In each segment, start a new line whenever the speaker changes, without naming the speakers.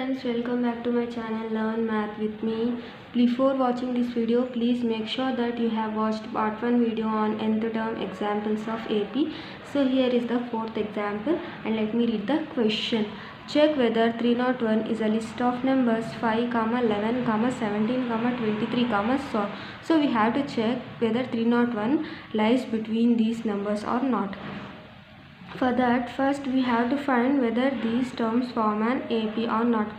friends, welcome back to my channel Learn Math with me. Before watching this video, please make sure that you have watched part 1 video on nth term examples of AP. So here is the fourth example and let me read the question. Check whether 301 is a list of numbers 5, 11, 17, 23, so. So we have to check whether 301 lies between these numbers or not. For that, first we have to find whether these terms form an AP or not.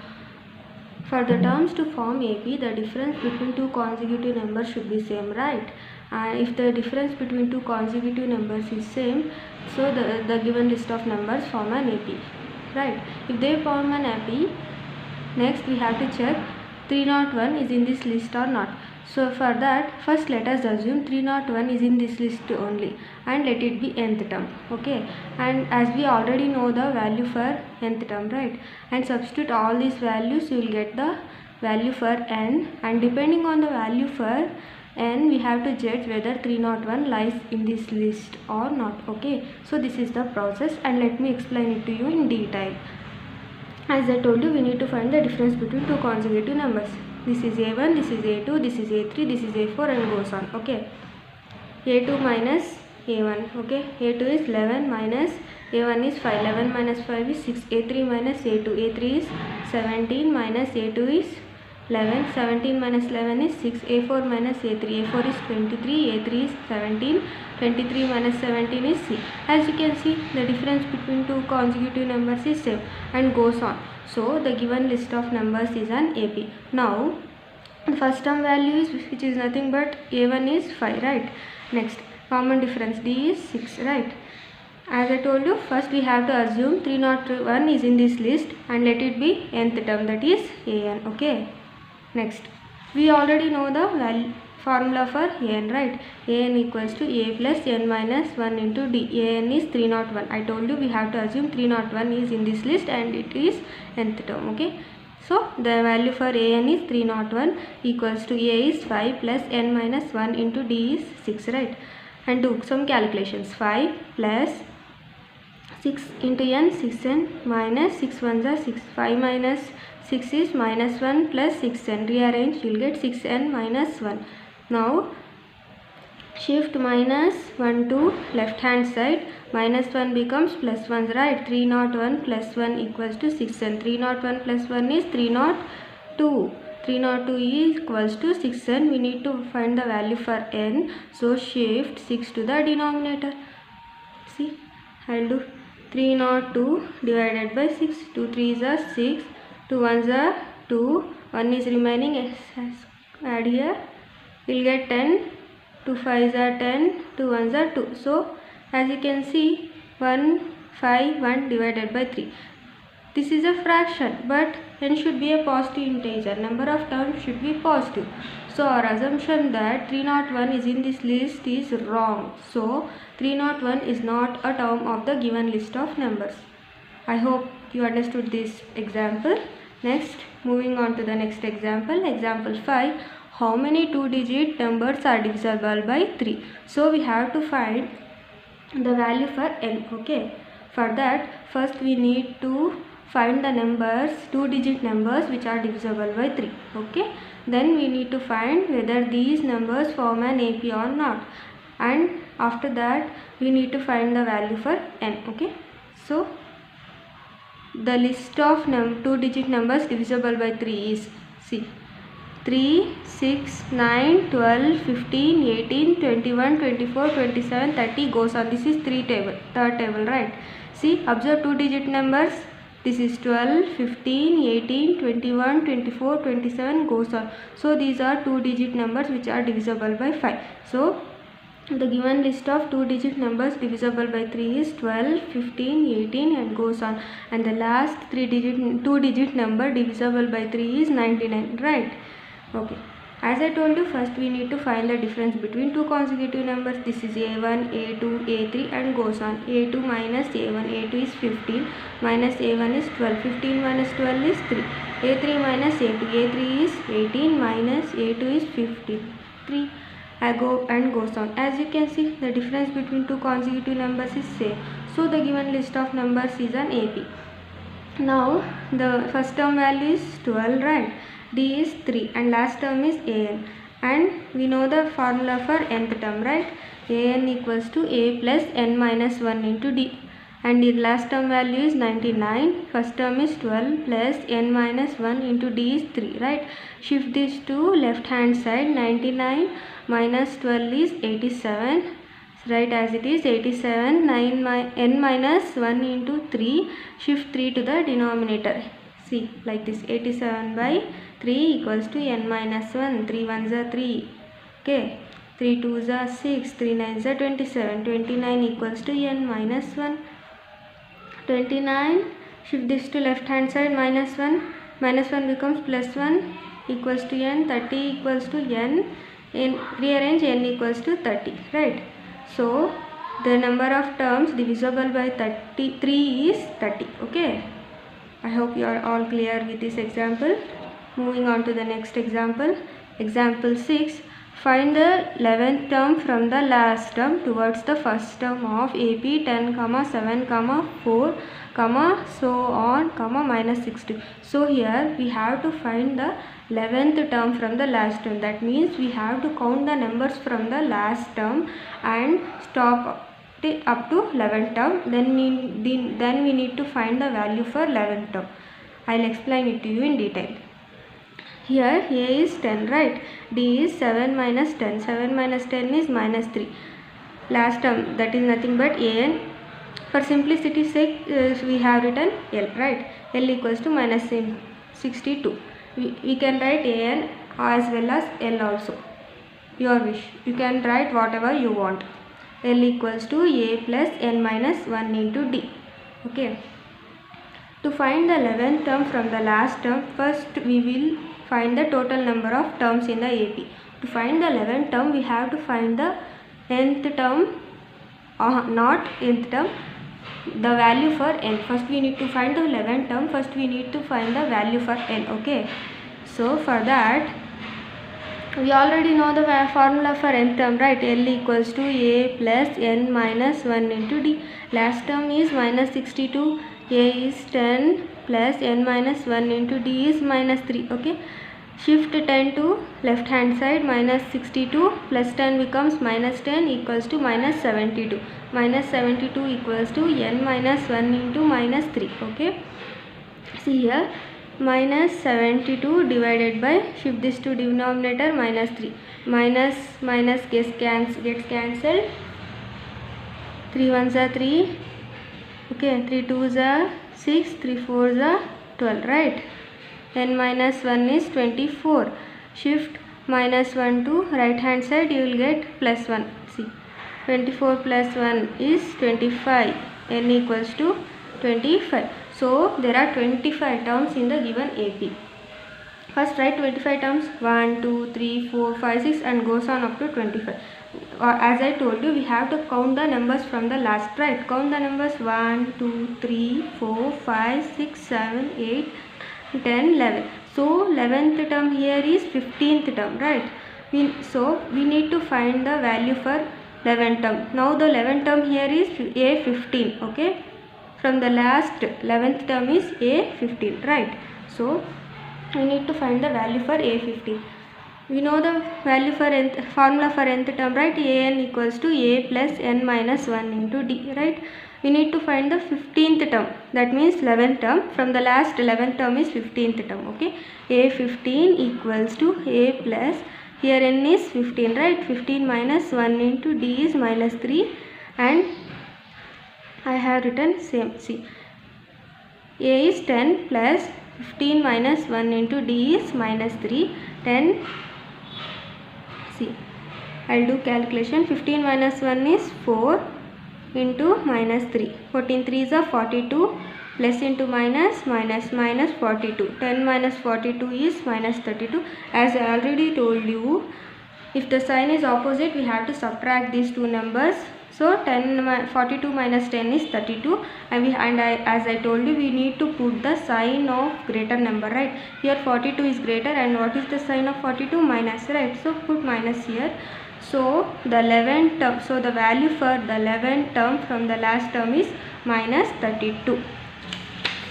For the terms to form AP, the difference between two consecutive numbers should be same, right? And if the difference between two consecutive numbers is same, so the given list of numbers form an AP, right? If they form an AP, next we have to check 301 is in this list or not. So for that, first let us assume 301 is in this list only and let it be nth term, okay? And as we already know the value for nth term, right? And substitute all these values, you will get the value for n, and depending on the value for n, we have to judge whether 301 lies in this list or not, okay? So this is the process and let me explain it to you in detail. As I told you, we need to find the difference between two consecutive numbers. This is A1, this is A2, this is A3, this is A4 and goes on, okay? A2 minus A1, okay? A2 is 11 minus A1 is 5, 11 minus 5 is 6, A3 minus A2, A3 is 17 minus A2 is 11, 17 minus 11 is 6, A4 minus A3, A4 is 23, A3 is 17, 23 minus 17 is C. As you can see, the difference between two consecutive numbers is same and goes on. So the given list of numbers is an AP. Now the first term value is, which is nothing but A1 is 5, right? Next, common difference D is 6, right? As I told you, first we have to assume 301 is in this list and let it be nth term, that is AN, okay? Next, we already know the formula for AN, right? AN equals to A plus N minus 1 into D. AN is 301. I told you we have to assume 301 is in this list and it is nth term, okay? So the value for AN is 301 equals to A is 5 plus N minus 1 into D is 6, right? And do some calculations. 5 plus 6 into N, 6N minus 6 ones are 6. 5 minus 6 is minus 1 plus 6N. Rearrange, you will get 6N minus 1. Now shift minus 1 to left hand side. Minus 1 becomes plus 1, right? 301 plus 1 equals to 6N. 301 plus 1 is 302. 302 is equals to 6N. We need to find the value for N. So shift 6 to the denominator. See, I will do 302 divided by 6. 2 3s are 6. 2 1s are 2. 1 is remaining. Add here. We will get 10. 2 5s are 10. 2 1s are 2. So as you can see, 1 5 1 divided by 3. This is a fraction, but n should be a positive integer. Number of terms should be positive. So our assumption that 301 is in this list is wrong. So 301 is not a term of the given list of numbers. I hope you understood this example. Next, moving on to the next example. Example 5. How many two-digit numbers are divisible by 3? So we have to find the value for n, okay? For that, first we need to find the numbers, two-digit numbers which are divisible by 3, okay? Then we need to find whether these numbers form an AP or not. And after that, we need to find the value for n, okay? So the list of two-digit numbers divisible by 3 is, see, 3, 6, 9, 12, 15, 18, 21, 24, 27, 30 goes on. This is third table, right? See, observe two-digit numbers. This is 12, 15, 18, 21, 24, 27 goes on. So these are two-digit numbers which are divisible by 5. So the given list of two-digit numbers divisible by 3 is 12, 15, 18 and goes on. And the last two-digit number divisible by 3 is 99, right? Okay. As I told you, first we need to find the difference between two consecutive numbers. This is A1, A2, A3 and goes on. A2 minus A1, A2 is 15 minus A1 is 12. 15 minus 12 is 3. A3 minus A2, A3 is 18 minus A2 is 15. 3. I go and goes on. As you can see, the difference between two consecutive numbers is same. So the given list of numbers is an AP. Now the first term value is 12, right? D is 3 and last term is an, and we know the formula for nth term, right? An equals to a plus n minus 1 into d, and the last term value is 99. First term is 12 plus n minus 1 into d is 3, right? Shift this to left hand side. 99 minus 12 is 87, right, as it is 87. N minus 1 into 3, shift 3 to the denominator. See, like this, 87 by 3 equals to n minus 1. 3 1s are 3, okay, 3 2s are 6, 3 9s are 27. 29 equals to n minus 1. 29, shift this to left hand side. Minus 1 becomes plus 1 equals to n. 30 equals to n. In rearrange, n equals to 30, right? So the number of terms divisible by 33 is 30. Okay, I hope you are all clear with this example. Moving on to the next example. Example 6. Find the 11th term from the last term towards the first term of AP 10, 7, 4, so on, minus 62. So here we have to find the 11th term from the last term. That means we have to count the numbers from the last term and stop up to 11th term. Then we need to find the value for 11th term. I'll explain it to you in detail. Here a is 10, right? D is 7 minus 10. 7 minus 10 is minus 3. Last term, that is nothing but an. For simplicity's sake, we have written L, right? L equals to minus 62. We can write an as well as L also. Your wish. You can write whatever you want. L equals to a plus n minus 1 into d. Okay. To find the 11th term from the last term, first we will find the total number of terms in the AP. To find the 11th term, we have to find the nth term, not nth term, the value for n. First we need to find the 11th term. First we need to find the value for n. Okay. So for that, we already know the formula for nth term, right? L equals to a plus n minus 1 into d. Last term is minus 62. A is 10 plus n minus 1 into d is minus 3. Okay. Shift 10 to left hand side. Minus 62 plus 10 becomes minus 10 equals to minus 72. Minus 72 equals to n minus 1 into minus 3. Okay. See here, minus 72 divided by, shift this to denominator, minus 3. Minus gets cancelled. 3 1s are 3. Okay, 3 2s are 6, 3 4s are 12, right? N minus 1 is 24. Shift minus 1 to right hand side, you will get plus 1. See, 24 plus 1 is 25. N equals to 25. So there are 25 terms in the given AP. First write 25 terms, 1, 2, 3, 4, 5, 6 and goes on up to 25. As I told you, we have to count the numbers from the last, right? Count the numbers 1, 2, 3, 4, 5, 6, 7, 8, 10, 11. So 11th term here is 15th term, right? So we need to find the value for 11th term. Now the 11th term here is A15, okay? From the last 11th term is A15, right? So we need to find the value for A15. We know the value for formula for nth term, right? An equals to a plus n minus 1 into d, right? We need to find the 15th term, that means 11th term. From the last 11th term is 15th term, okay? A15 equals to a plus, here n is 15, right? 15 minus 1 into d is minus 3, and I have written same. See, a is 10 plus 15 minus 1 into d is minus 3, 10. See, I'll do calculation. 15 minus 1 is 4 into minus 3. 14 3s are 42. Plus into minus 42. 10 minus 42 is minus 32. As I already told you, if the sign is opposite, we have to subtract these two numbers. So 42 minus 10 is 32, and as I told you, we need to put the sign of greater number, right? Here 42 is greater, and what is the sign of 42? Minus, right? So put minus here. So the 11th term, so the value for the 11th term from the last term is minus 32.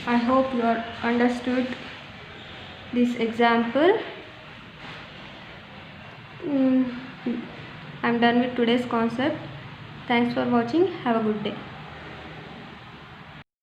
I hope you are understood this example. I'm done with today's concept. Thanks for watching. Have a good day.